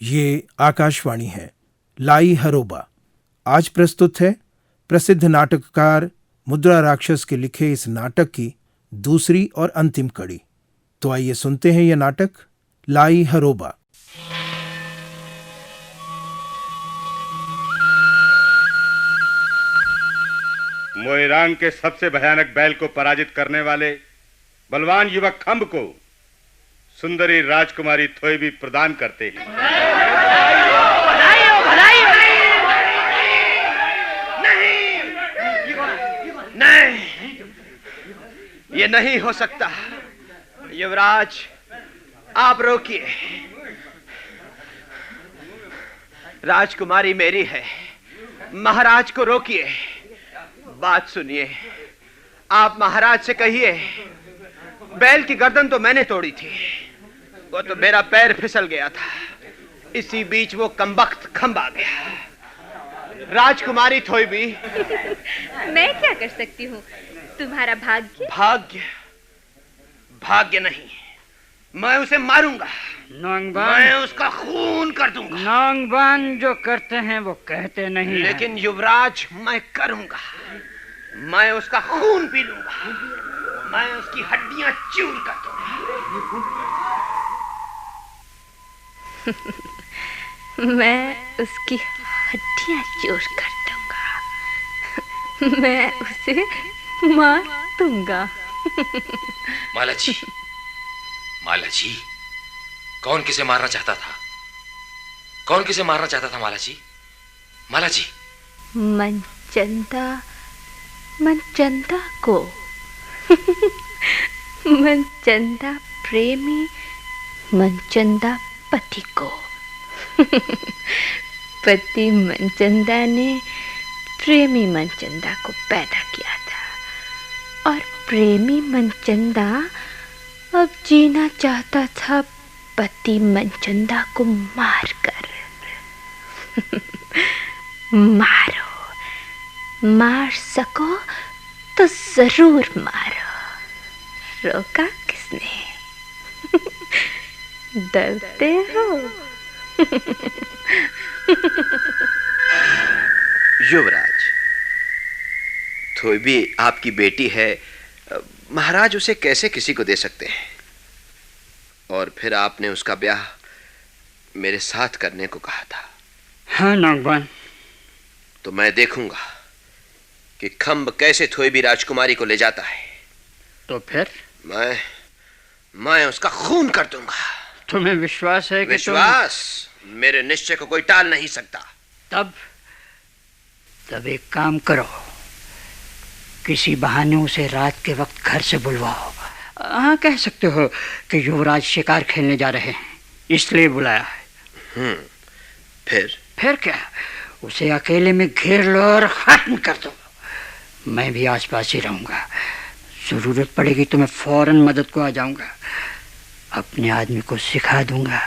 ये आकाशवाणी है। लाई हरोबा आज प्रस्तुत है प्रसिद्ध नाटककार मुद्रा राक्षस के लिखे इस नाटक की दूसरी और अंतिम कड़ी। तो आइए सुनते हैं यह नाटक लाई हरोबा। मोइरांग के सबसे भयानक बैल को पराजित करने वाले बलवान युवक खंब को सुंदरी राजकुमारी थोईबी प्रदान करते हैं। नहीं, ये नहीं हो सकता। युवराज, आप रोकिए। राजकुमारी मेरी है, महाराज को रोकिए। बात सुनिए, आप महाराज से कहिए बैल की गर्दन तो मैंने तोड़ी थी, वो तो मेरा पैर फिसल गया था, इसी बीच वो कमबख्त खंब आ गया। राजकुमारी थोईबी मैं क्या कर सकती हूँ? तुम्हारा भाग्य। भाग्य? भाग्य नहीं, मैं उसे मारूंगा। मैं उसका खून कर दूंगा। नौंगबान जो करते हैं वो कहते नहीं। लेकिन युवराज, मैं करूंगा। मैं उसका खून पी लूंगा, मैं उसकी हड्डियां चूर कर दूंगा। मैं उसकी हड्डियां चूर कर दूंगा, मैं उसे मार दूंगा। माला जी, माला जी, कौन किसे मारना चाहता था? कौन किसे मारना चाहता था माला जी? माला जी, मनचंदा, मनचंदा को। मनचंदा प्रेमी, मनचंदा पति को। पति मनचंदा ने प्रेमी मनचंदा को पैदा किया था, और प्रेमी मनचंदा अब जीना चाहता था पति मनचंदा को मारकर। मारो, मार सको तो जरूर मारो। रोका किसने? डरते हो? युवराज, थोईबी आपकी बेटी है, महाराज उसे कैसे किसी को दे सकते हैं? और फिर आपने उसका ब्याह मेरे साथ करने को कहा था। हाँ नौंगबान। तो मैं देखूंगा कि खंब कैसे थोईबी राजकुमारी को ले जाता है। तो फिर मैं उसका खून कर दूंगा। तुम्हें विश्वास है कि विश्वास मेरे निश्चय को कोई टाल नहीं सकता। तब एक काम करो, किसी बहाने उसे रात के वक्त घर से बुलवाओ। हाँ, कह सकते हो कि युवराज शिकार खेलने जा रहे हैं, इसलिए बुलाया है। फिर क्या, उसे अकेले में घेर लो और खत्म कर दो। मैं भी आसपास ही रहूंगा, जरूरत पड़ेगी तो मैं फौरन मदद को आ जाऊंगा। अपने आदमी को सिखा दूंगा,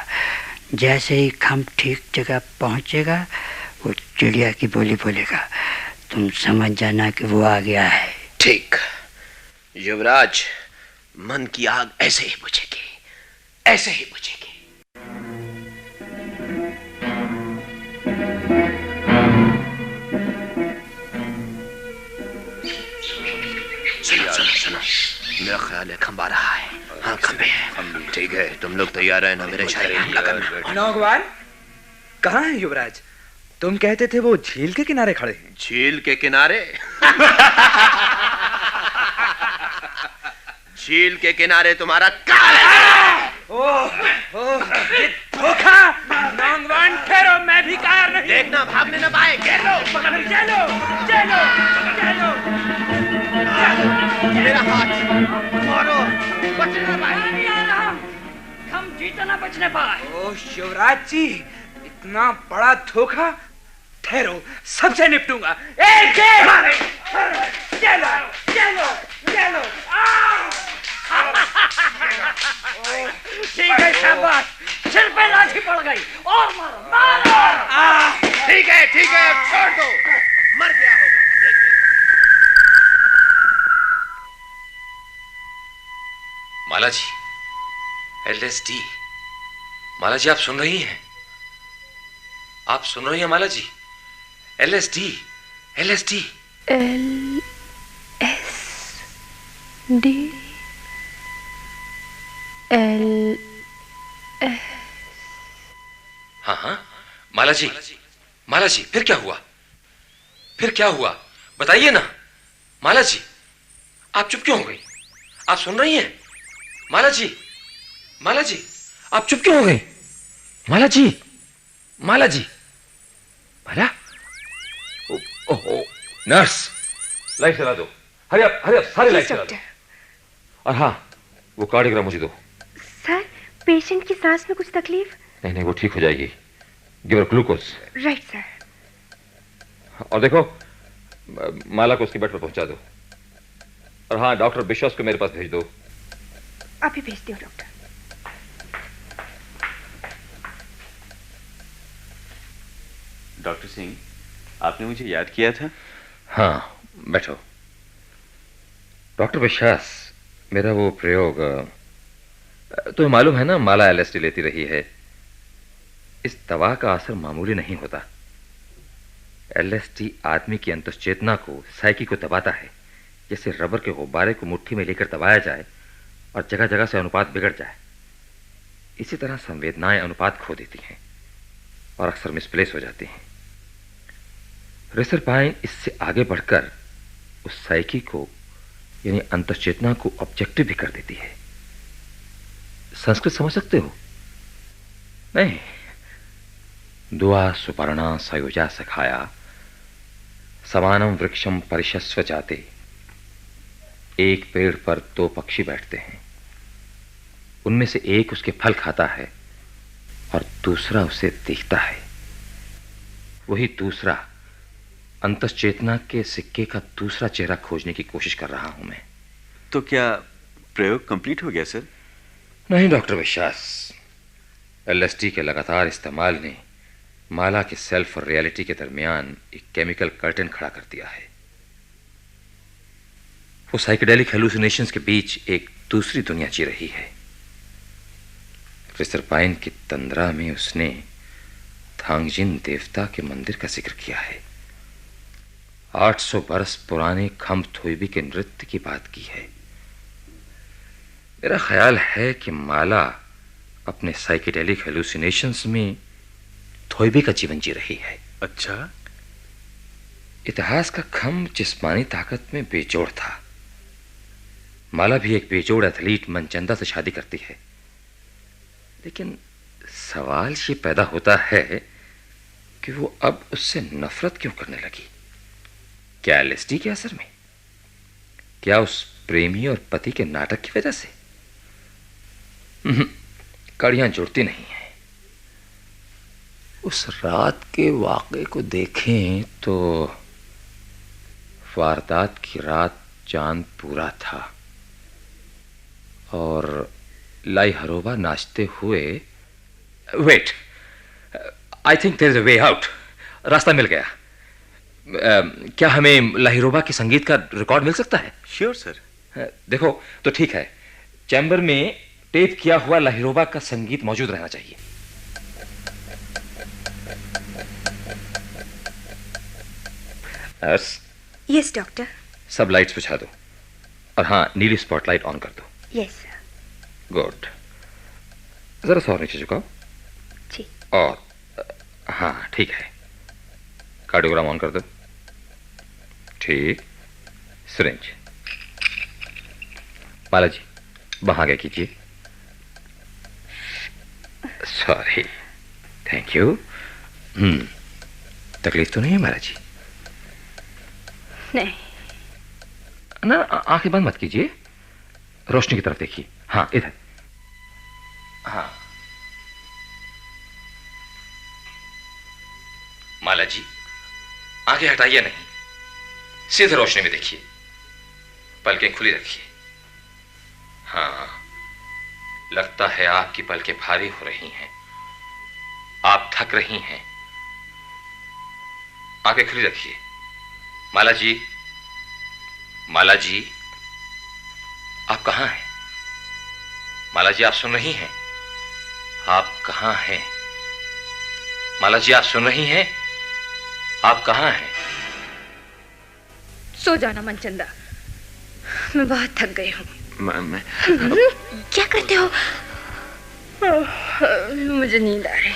जैसे ही खंब ठीक जगह पहुंचेगा वो चिड़िया की बोली बोलेगा, तुम समझ जाना कि वो आ गया है। ठीक युवराज, मन की आग ऐसे ही बुझेगी, ऐसे ही बुझेगी। सुनो, मेरा ख्याल है खंब आ रहा है। हाँ, खंबे है। ठीक है, तुम लोग तैयार है ना मेरे शायरी हमला करना। नौगवान, कहाँ है युवराज? तुम कहते थे वो झील के किनारे खड़े हैं। झील के किनारे? झील के किनारे तुम्हारा काल है। ये धोखा! नौगवान ठहरो, मैं भी कायर नहीं। देखना भागने न पाए। चलो चलो चलो चलो। मेरा हाथ मारो, बचने न पाए। हम जीतना ना बचने पाए। ओ शिवराज जी, इतना बड़ा धोखा! ठहरो, सबसे निपटूंगा। एक चलो चलो चलो। ठीक है, शाबाश, सिर पे लाठी पड़ गई, और मारो मारो। ठीक है, छोड़ दो, मर गया होगा। माला जी, LSD। माला जी, आप सुन रही हैं? आप सुन रही हैं माला जी? LSD, LSD। LSD, हाँ हाँ माला जी, माला जी, फिर क्या हुआ? फिर क्या हुआ बताइए ना माला जी। आप चुप क्यों हो गई? आप सुन रही हैं माला जी? माला जी, आप चुप क्यों हो गई? माला जी, माला जी, माला। ओहो, नर्स, लाइट जला दो। हरी अप सारी लाइट जला दो। और हाँ, वो कार्डियोग्राम मुझे दो। सर, पेशेंट की सांस में कुछ तकलीफ? नहीं नहीं, वो ठीक हो जाएगी। Give her glucose. Right sir. और देखो, माला को उसके बेड पर पहुंचा दो। और हाँ, डॉक्टर बिश्वास को मेरे पास भेज दो। अभी भेजती हूँ डॉक्टर। डॉक्टर सिंह, आपने मुझे याद किया था? हाँ, बैठो। डॉक्टर विश्वास, मेरा वो प्रयोग तुम्हें मालूम है ना, माला LSD लेती रही है। इस दवा का असर मामूली नहीं होता। LSD आदमी की अंतश्चेतना को, साइकी को दबाता है, जैसे रबर के गुब्बारे को मुट्ठी में लेकर दबाया जाए और जगह जगह से अनुपात बिगड़ जाए। इसी तरह संवेदनाएं अनुपात खो देती हैं और अक्सर मिसप्लेस हो जाती हैं। रिसरपाइन इससे आगे बढ़कर उस साइकी को, यानी अंतश्चेतना को ऑब्जेक्टिव भी कर देती है। संस्कृत समझ सकते हो? नहीं। दुआ सुपर्णा सयोजा सखाया समानम वृक्षम परिशस्व जाते। एक पेड़ पर दो पक्षी बैठते हैं, उनमें से एक उसके फल खाता है और दूसरा उसे देखता है। वही दूसरा अंतश्चेतना के सिक्के का दूसरा चेहरा खोजने की कोशिश कर रहा हूं मैं। तो क्या प्रयोग कंप्लीट हो गया सर? नहीं डॉक्टर विश्वास, LSD के लगातार इस्तेमाल ने माला के सेल्फ और रियलिटी के दरमियान एक केमिकल कर्टेन खड़ा कर दिया है। वो साइकेडेलिक हेलुसिनेशंस के बीच एक दूसरी दुनिया जी रही है। रिसरपाइन की तंद्रा में उसने थांगजिन देवता के मंदिर का जिक्र किया है। 800 बरस पुराने खम्ब थोइबी के नृत्य की बात की है। मेरा ख्याल है कि माला अपने साइकेडेलिक हेलुसिनेशंस में थोइबी का जीवन जी रही है। अच्छा। इतिहास का खम्भ जिस्मानी ताकत में बेजोड़ था। माला भी एक बेजोड़ एथलीट मनचंदा से शादी करती है। लेकिन सवाल ये पैदा होता है कि वो अब उससे नफरत क्यों करने लगी? क्या LSD के असर में? क्या उस प्रेमी और पति के नाटक की वजह से? कड़ियां जुड़ती नहीं है। उस रात के वाक़े को देखें तो वारदात की रात चांद पूरा था और लाई हरोबा नाचते हुए। Wait, I think there is a way out. रास्ता मिल गया। क्या हमें लाहिरोबा के संगीत का रिकॉर्ड मिल सकता है? Sure sir. देखो तो ठीक है, चैम्बर में टेप किया हुआ लाहिरोबा का संगीत मौजूद रहना चाहिए। Yes doctor. सब लाइट्स बुझा दो और हाँ, नीली स्पॉटलाइट ऑन कर दो। Yes sir. गुड। जरा सा और नीचे झुकाओ। जी। और हाँ ठीक है, कार्डियोग्राम ऑन कर दो। ठीक। सिरिंज। माला जी, वहां आगे कीजिए। सॉरी। Thank you. तकलीफ तो नहीं है माला जी? नहीं। ना, आंखें बंद मत कीजिए, रोशनी की तरफ देखिए। हाँ, इधर। हाँ माला जी, आंखें हटाइए नहीं, सीधे रोशनी में देखिए, पलकें खुली रखिए। हाँ, लगता है आपकी पलकें भारी हो रही हैं, आप थक रही हैं। आंखें खुली रखिए। माला जी, माला जी, आप कहां हैं? माला जी, आप सुन रही हैं? आप कहां हैं? माला जी, आप सुन रही हैं? आप कहाँ हैं? सो जाना मनचंदा, मैं बहुत थक गई हूँ। क्या करते हो? मुझे नींद आ रही है।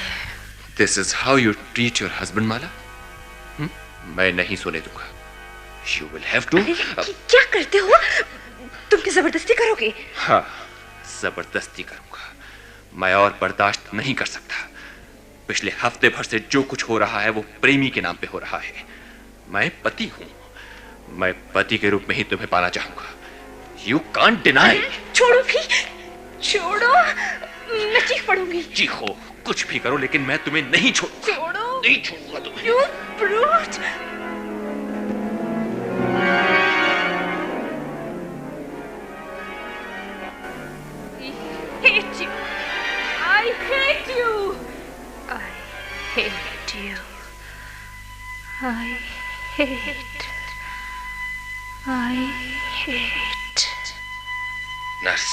This is how you treat your husband, माला? मैं नहीं सोने दूंगा। You will have to. क्या करते हो? तुम क्या जबरदस्ती करोगे? हाँ, जबरदस्ती करूंगा। मैं और बर्दाश्त नहीं कर सकता। पिछले हफ्ते भर से जो कुछ हो रहा है वो प्रेमी के नाम पे हो रहा है। मैं पति हूँ। मैं पति के रूप में ही तुम्हें पाना चाहूंगा। You can't deny. छोड़ो भी, छोड़ो, मैं चीख पड़ूंगी। चीखो, कुछ भी करो, लेकिन मैं तुम्हें नहीं छोड़ूंगा। छोड़ो, नहीं छोड़ूंगा तुम्हें। You brute. I hate you. I hate you. I hate you. I hate. I hate. Nurse,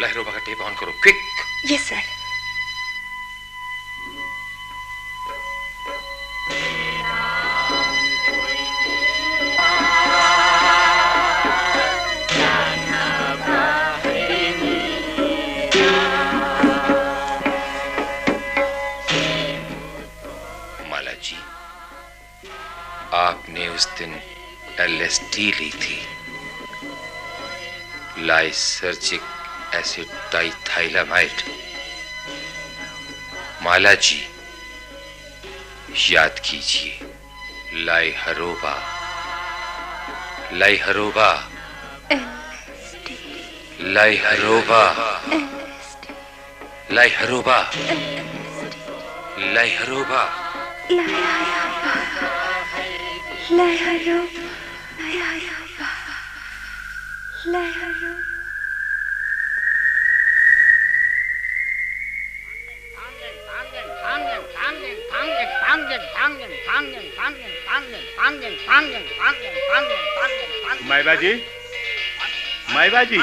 लहरोबा का टेप ऑन करो, quick. Yes, sir. Mala ji, आपने उस दिन LSD ली थी, लाइसर्जिक एसिड डाइथाइलामाइड। माला जी, याद कीजिए, लाइहरोबा, लाइहरोबा, लाइहरोबा, लाइहरोबा, लाइहरोबा। माइबा जी, माइबा जी,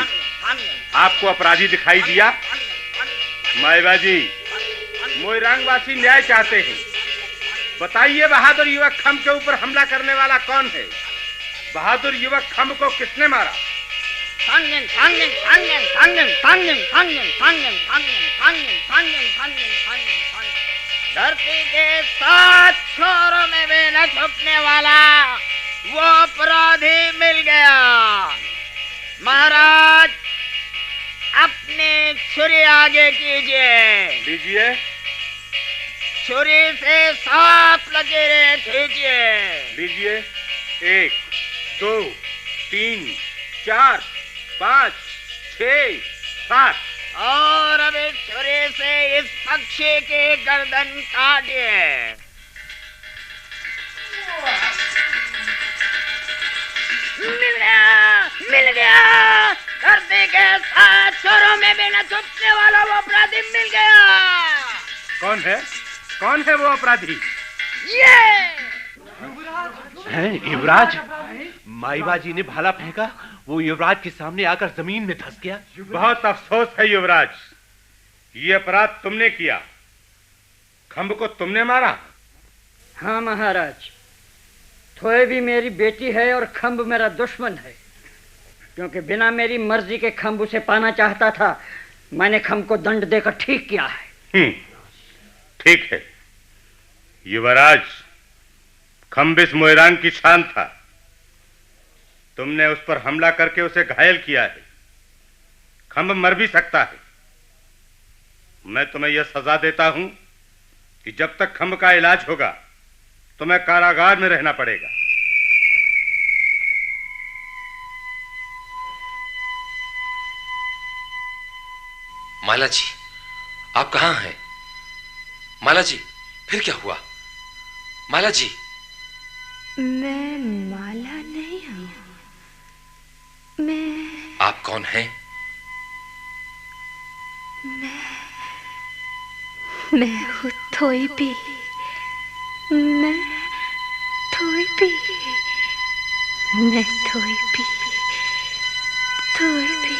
आपको अपराधी दिखाई दिया? माइबा जी, मोइरांगवासी न्याय चाहते हैं। बताइए, बहादुर युवक खम्ब के ऊपर हमला करने वाला कौन है? बहादुर युवक खम्ब को किसने मारा? धरती के 7 छोरों में भी न छुपने वाला वो अपराधी मिल गया। महाराज, अपनी छुरी आगे कीजिए। लीजिए। छुरी से 7 लकीरें खींचिए। लीजिए। 1, 2, 3, 4, 5, 6, 7। और अब इस छुरी से इस पक्षी की गर्दन काटिए। मिल गया, मिल गया। धरती के 7 छोरों में भी न छुपने वाला वो अपराधी मिल गया। कौन है? कौन है वो अपराधी? ये हैं युवराज? माईबा जी ने भाला फेंका, वो युवराज के सामने आकर जमीन में धंस गया। बहुत अफसोस है युवराज, ये अपराध तुमने किया। खम्ब को तुमने मारा? हाँ महाराज, थोए भी मेरी बेटी है और खम्ब मेरा दुश्मन है। क्योंकि बिना मेरी मर्जी के खम्ब उसे पाना चाहता था, मैंने खम्ब को दंड देकर ठीक किया है। ठीक है युवराज, खम्ब इस मोइरांग की शान था। तुमने उस पर हमला करके उसे घायल किया है। खम्ब मर भी सकता है। मैं तुम्हें यह सजा देता हूं कि जब तक खम्ब का इलाज होगा तुम्हें कारागार में रहना पड़ेगा। माला जी, आप कहां हैं? माला जी, फिर क्या हुआ? माला जी। मैं माला नहीं हूं। आप कौन हैं? मैं हूँ थोईबी। मैं थोईबी। मैं थोईबी। थोईबी।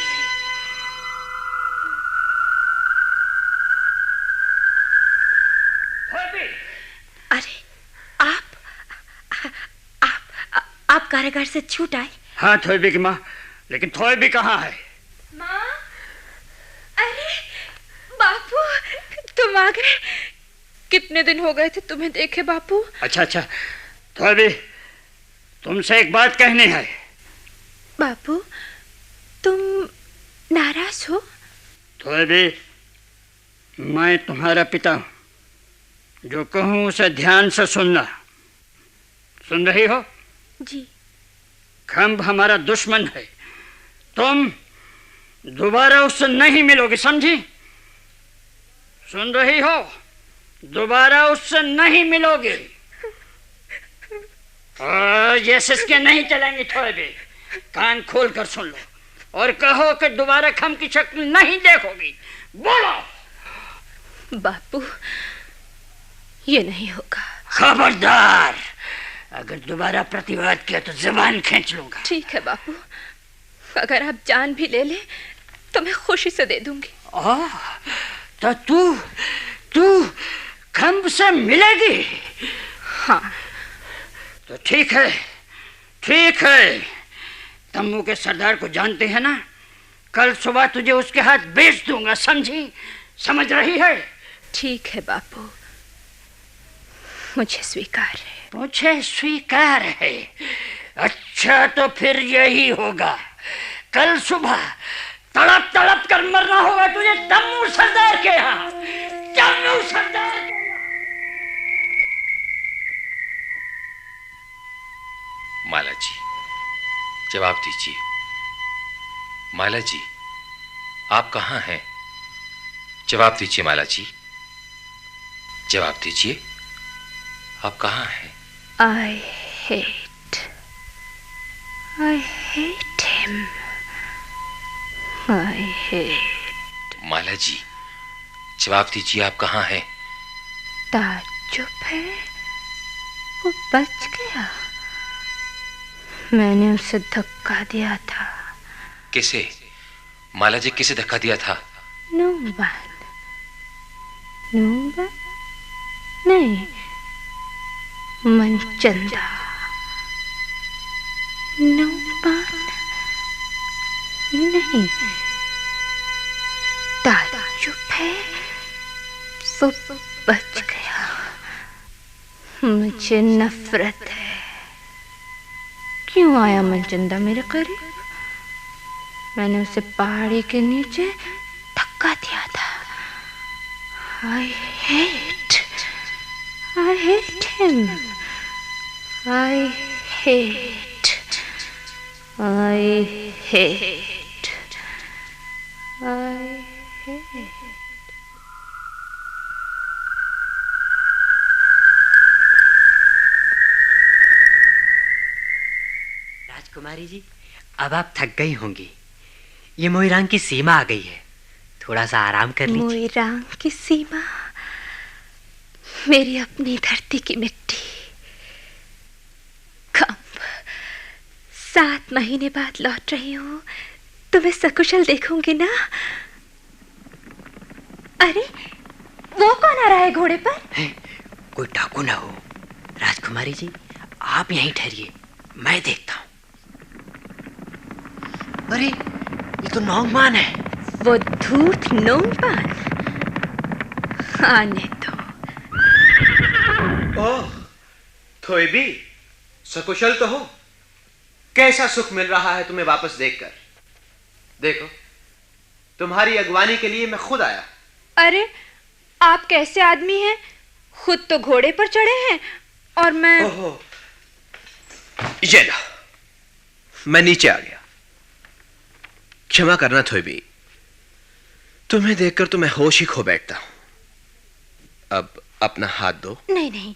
थोईबी, तुम्हारे घर से छूट आए? हाँ थोएबी की माँ, लेकिन थोएबी कहाँ है? माँ, अरे बापू, तुम आ गए। कितने दिन हो गए थे तुम्हें देखे बापू। अच्छा अच्छा थोएबी, तुमसे एक बात कहनी है। बापू, तुम नाराज हो? थोएबी, मैं तुम्हारा पिता हूँ, जो कहूँ उसे ध्यान से सुनना। सुन रही हो? जी। खंभ हमारा दुश्मन है, तुम दोबारा उससे नहीं मिलोगे, समझी? सुन रही हो? दोबारा उससे नहीं मिलोगे। और ये सिसके नहीं चलेंगे थोएबी, कान खोल कर सुन लो और कहो कि दोबारा खंभ की शक्ल नहीं देखोगी। बोलो। बापू, ये नहीं होगा। खबरदार, अगर दोबारा प्रतिवाद किया तो जुबान खींच लूंगा। ठीक है बापू, अगर आप जान भी ले ले तो मैं खुशी से दे दूंगी। तो तू खंभ से मिलेगी? हाँ। तो ठीक है, ठीक है। तम्बू के सरदार को जानते हैं ना? कल सुबह तुझे उसके हाथ बेच दूंगा, समझी? समझ रही है? ठीक है बापू, मुझे स्वीकार है। मुझे स्वीकार है। अच्छा तो फिर यही होगा। कल सुबह तड़प तड़प कर मरना होगा तुझे तम्बू सरदार के यहाँ। तम्बू सरदार के। माला जी, जवाब दीजिए। माला जी, आप कहाँ हैं? जवाब दीजिए माला जी, जवाब दीजिए, आप कहाँ हैं? I hate him. I hate. माला जी, जवाब दीजिए, आप कहाँ हैं? ताज्जुब है, वो बच गया। मैंने उसे धक्का दिया था। किसे? माला जी, किसे धक्का दिया था? नूबान। नूबान? नहीं, मनचंदा। नूबान? नहीं, ताज्जुब है, वो बच गया। मुझे नफरत है। क्यों आया मनचंदा मेरे करीब? मैंने उसे पहाड़ी के नीचे धक्का दिया था। I hate him. I hate. राजकुमारी जी, अब आप थक गई होंगी। ये मोइरांग की सीमा आ गई है, थोड़ा सा आराम कर लीजिए। मोइरांग की सीमा? मेरी अपनी धरती की मिट्टी। खंभ, 7 महीने बाद लौट रही हूँ, तुम्हें सकुशल देखूंगी ना? अरे, वो कौन आ रहा है घोड़े पर? कोई डाकू ना हो। राजकुमारी जी, आप यहीं ठहरिए, मैं देखता हूँ। अरे, ये तो नौंगमान है। वो धूर्त नौंगमान? आने दो। ओह, थोएबी, सकुशल तो हो? कैसा सुख मिल रहा है तुम्हें वापस देखकर। देखो, तुम्हारी अगवानी के लिए मैं खुद आया। अरे, आप कैसे आदमी हैं? खुद तो घोड़े पर चढ़े हैं और मैं। ओहो, ये लो, मैं नीचे आ गया। क्षमा करना थोएबी, तुम्हें देखकर तो मैं होश ही खो बैठता हूं। अब अपना हाथ दो। नहीं नहीं,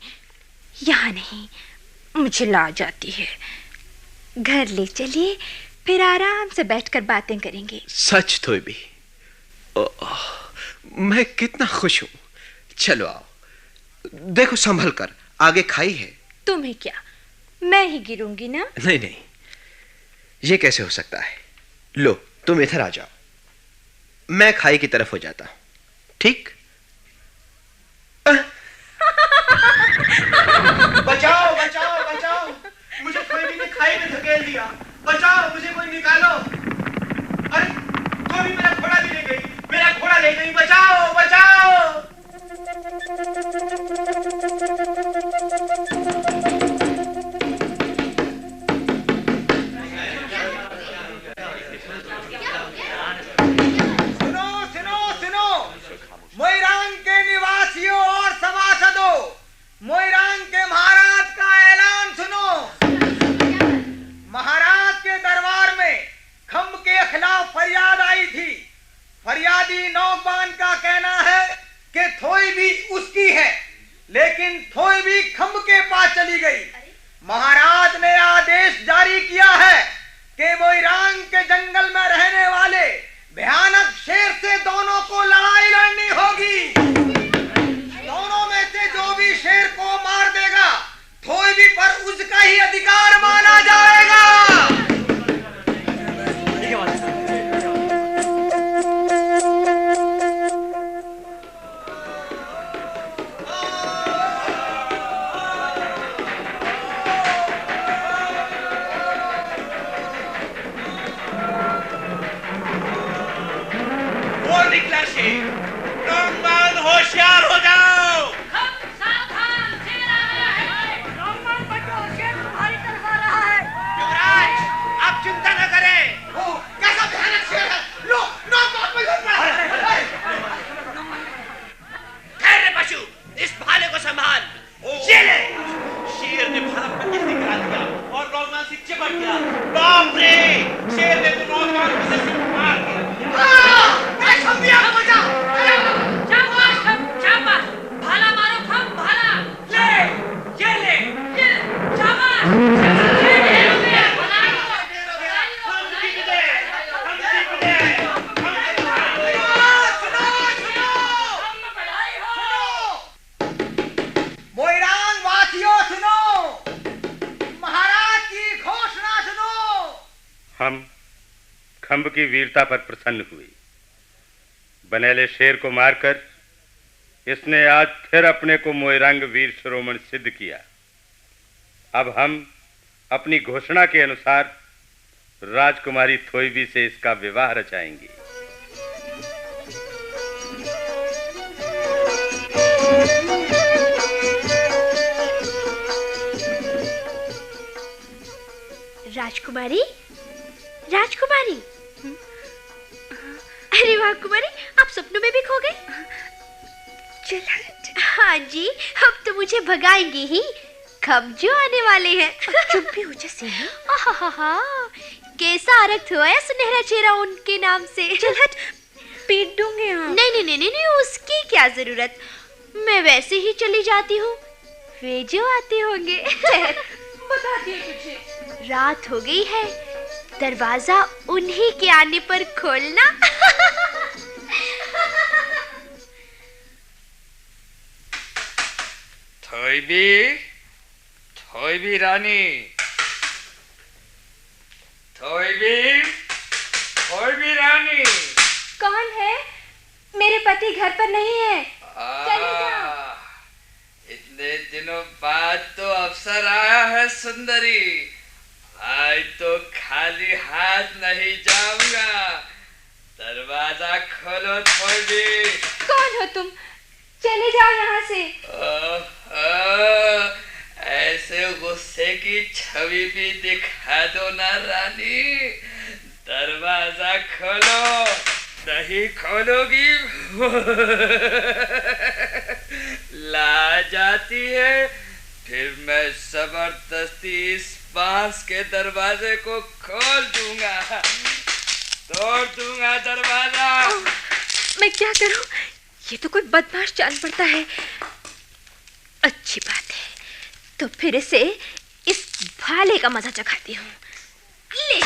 यहाँ नहीं, मुझे लाज आती है। घर ले चलिए, फिर आराम से बैठकर बातें करेंगे। सच थोएबी, मैं कितना खुश हूं। चलो आओ, देखो संभल कर, आगे खाई है। तुम्हें क्या, मैं ही गिरूंगी ना? नहीं नहीं, ये कैसे हो सकता है। लो, तुम इधर आ जाओ, मैं खाई की तरफ हो जाता हूं, ठीक? बचाओ बचाओ बचाओ, मुझे थोएबी ने खाई में धकेल दिया। बचाओ, मुझे कोई निकालो। अरे तो भी मेरा घोड़ा भी ले गई, मेरा घोड़ा ले गई। बचाओ बचाओ। सुनो सुनो सुनो, मोइरांग के निवासियों और सभासदों, मोइरांग के महाराज का ऐलान सुनो। महाराज के दरबार में खम्ब के खिलाफ फरियाद आई थी। फरियादी नौबान का कहना है कि थोई भी उसकी है, लेकिन थोई भी खम्ब के पास चली गई। महाराज ने आदेश जारी किया है कि मोइरांग के जंगल में रहने वाले भयानक शेर से दोनों को लड़ाई लड़नी होगी। दोनों में से जो भी शेर को मार देगा, थोई भी पर उसका ही अधिकार माना जाएगा। वो निकला शेर। नौमान होशियार हो जाओ। सावधान, शेर आ रहा है। नौमान बचो, शेर तुम्हारी तरफ आ रहा है। युवराज, आप चिंता न करें। ओ, कैसा भयानक शेर है। लो, नौमान पर घुस पड़ा। खैर रे पशु, इस भाले को संभाल। ये ले। शेर ने भाला पकड़ से गिरा दिया और नौमान से चिपक गया। बाप रे, शेर ने तो नौमान को से मार दिया। शाबाश खम, शाबाश। भाला मारो खम, भाला। ले, ये ले, शाबाश। मोइरांग वासियों सुनो, महाराज की घोषणा सुनो। हम खम्ब की वीरता पर प्रसन्न हुए। बनेले शेर को मारकर इसने आज फिर अपने को मोइरांग वीर शिरोमणि सिद्ध किया। अब हम अपनी घोषणा के अनुसार राजकुमारी थोईबी से इसका विवाह रचाएंगे। राजकुमारी, राजकुमारी। अरे वाह कुमारी, आप सपनों में भी खो गए। चल। हाँ जी, अब तो मुझे भगाएंगी ही। कब जो आने वाले हैं। चुप भी हो जैसे। कैसा अरक्त हुआ है सुनहरा चेहरा उनके नाम से। चल हट, पीट दूंगे हम। नहीं, उसकी क्या जरूरत। मैं वैसे ही चली जाती हूँ, वे जो आते होंगे। बताती हूँ तुझे। रात हो गई है, दरवाजा उन्हीं के आने पर खोलना। थोईबी रानी, थोईबी रानी। कौन है? मेरे पति घर पर नहीं है। चले जाओ। इतने दिनों बाद तो अवसर आया है सुंदरी। आज तो खाली हाथ नहीं जाऊंगा। दरवाजा खोलो थोईबी। कौन हो तुम? चले जाओ यहाँ से। ऐसे गुस्से की छवि भी दिखा दो ना रानी। दरवाजा खोलो। नहीं खोलोगी ला जाती है, फिर मैं जबरदस्ती इस बांस के दरवाजे को खोल दूंगा, तोड़ दूंगा दरवाजा। मैं क्या करूं? ये तो कोई बदमाश जान पड़ता है। अच्छी बात है, तो फिर इसे इस भाले का मजा चखाती हूँ। ले।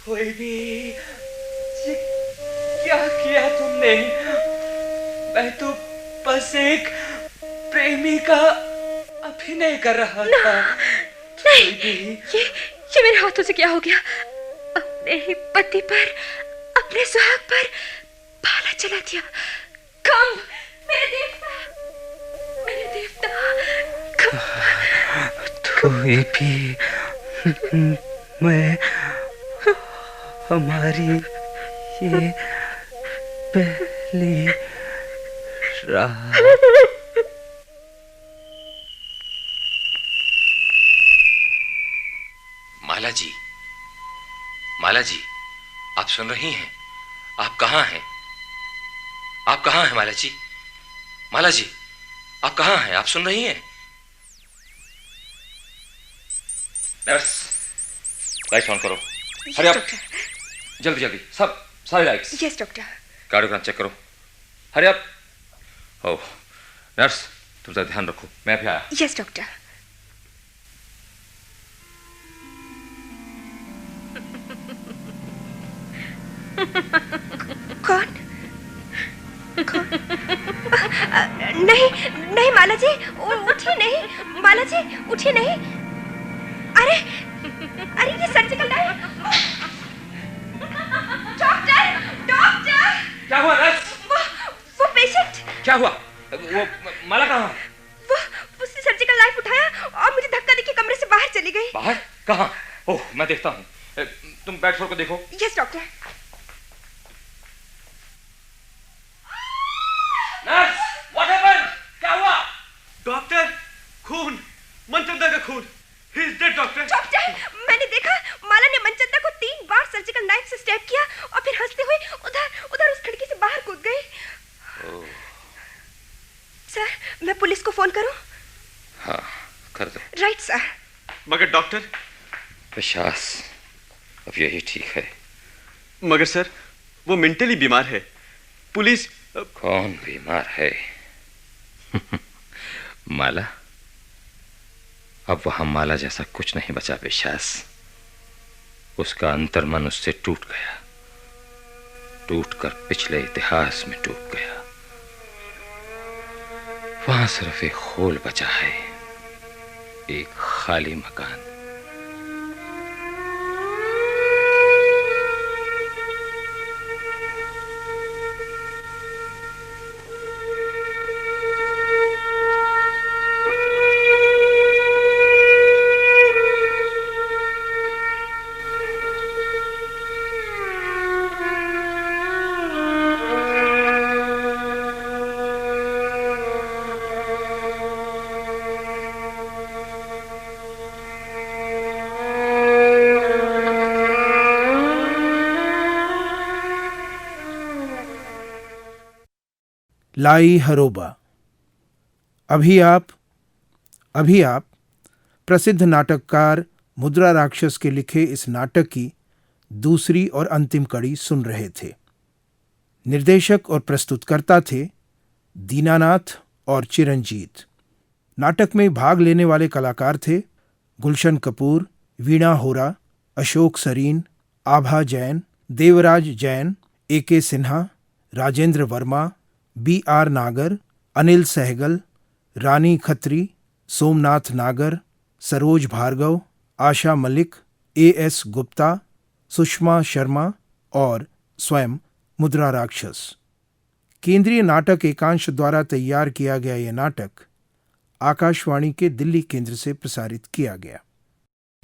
थोईबी, ये क्या किया तुमने? मैं तो बस एक प्रेमी का अभिनय कर रहा था। नहीं, ये मेरे हाथों से क्या हो गया? अपने ही पति पर, अपने सुहाग पर भाला चला दिया। कम, मेरे देवता, कोई भी मैं हमारी ये पहली रात। माला जी, आप सुन रही हैं? आप कहाँ हैं? आप कहाँ हैं माला जी? माला जी, आप कहाँ हैं? आप सुन रही हैं? नर्स, लाइट्स ऑन करो। हरी अप, जल्दी जल्दी, सारी lights. Yes doctor. Cardiogram check करो। Hurry up. ओह, नर्स तुम जरा ध्यान रखो, मैं भी आया। Yes doctor. कौन? नहीं नहीं माला जी, उठिए नहीं। माला जी उठिए नहीं। अरे अरे ये सर्जिकल नाइफ। Doctor doctor. क्या हुआ नर्स? वो पेशेंट। क्या हुआ? वो माला कहाँ? उसने सर्जिकल नाइफ उठाया और मुझे धक्का देके कमरे से बाहर चली गई। बाहर? कहाँ? ओह, मैं देखता हूँ। तुम बेड फ्लोर को देखो। Yes doctor. Nurse, what happened? क्या हुआ? डॉक्टर, खून, मनचंदा का खून। He is dead doctor. Doctor, मैंने देखा माला ने मनचंदा को 3 बार सर्जिकल नाइफ से स्टैब किया और फिर हंसते हुए उधर उस खिड़की से बाहर कूद गई। सर, मैं पुलिस को फोन करूं? हाँ, कर दो। Right sir. मगर डॉक्टर, विश्वास, अब यही ठीक है। मगर सर, वो मेंटली बीमार है। पुलिस। कौन बीमार है? माला। अब वहां माला जैसा कुछ नहीं बचा विश्वास। उसका अंतर्मन उससे टूट गया, टूटकर पिछले इतिहास में डूब गया। वहां सिर्फ एक खोल बचा है, एक खाली मकान। लाई हरोबा। अभी आप प्रसिद्ध नाटककार मुद्रा राक्षस के लिखे इस नाटक की दूसरी और अंतिम कड़ी सुन रहे थे। निर्देशक और प्रस्तुतकर्ता थे दीनानाथ और चिरंजीत। नाटक में भाग लेने वाले कलाकार थे गुलशन कपूर, वीणा होरा, अशोक सरीन, आभा जैन, देवराज जैन, A.K. सिन्हा, राजेंद्र वर्मा, B.R. नागर, अनिल सहगल, रानी खत्री, सोमनाथ नागर, सरोज भार्गव, आशा मलिक, A.S. गुप्ता, सुषमा शर्मा और स्वयं मुद्रा राक्षस। केंद्रीय नाटक एकांश द्वारा तैयार किया गया यह नाटक आकाशवाणी के दिल्ली केंद्र से प्रसारित किया गया।